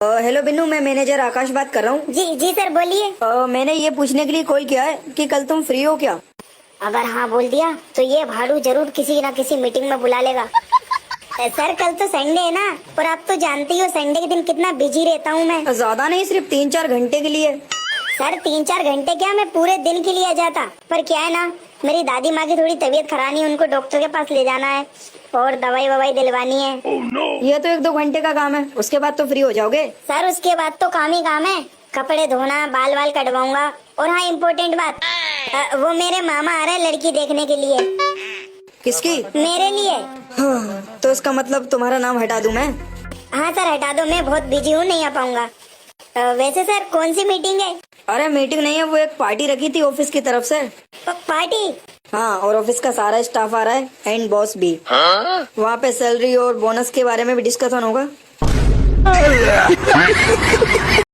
Hello Binnu, मैं manager आकाश बात कर रहा हूँ। जी जी सर बोलिए। मैंने ये पूछने के लिए कॉल किया है कि कल तुम फ्री हो क्या? अगर हाँ बोल दिया तो ये भाड़ू जरूर किसी ना किसी मीटिंग में बुला लेगा। सर कल तो संडे है ना, और आप तो जानते ही हो संडे के दिन कितना बिजी रहता हूँ मैं। ज्यादा नहीं, सिर्फ 3-4 घंटे के लिए। सर 3-4 घंटे क्या, मैं पूरे दिन के लिए आ जाता। पर क्या है ना, मेरी दादी माँ की थोड़ी तबीयत खराब है, उनको डॉक्टर के पास ले जाना है और दवाई ववाई दिलवानी है। ये तो 1-2 घंटे का काम है, उसके बाद तो फ्री हो जाओगे। सर उसके बाद तो काम ही काम है, कपड़े धोना, बाल वाल कटवाऊंगा। और हाँ इम्पोर्टेंट बात, वो मेरे मामा आ रहे हैं लड़की देखने के लिए। किसकी? मेरे लिए। तो इसका मतलब तुम्हारा नाम हटा दूं मैं? हाँ सर हटा दो, मैं बहुत बिजी हूँ, नहीं आ पाऊंगा। वैसे सर कौन सी मीटिंग है? अरे मीटिंग नहीं है, वो एक पार्टी रखी थी ऑफिस की तरफ से। पार्टी? हाँ, और ऑफिस का सारा स्टाफ आ रहा है एंड बॉस भी। वहाँ पे सैलरी और बोनस के बारे में भी डिस्कशन होगा।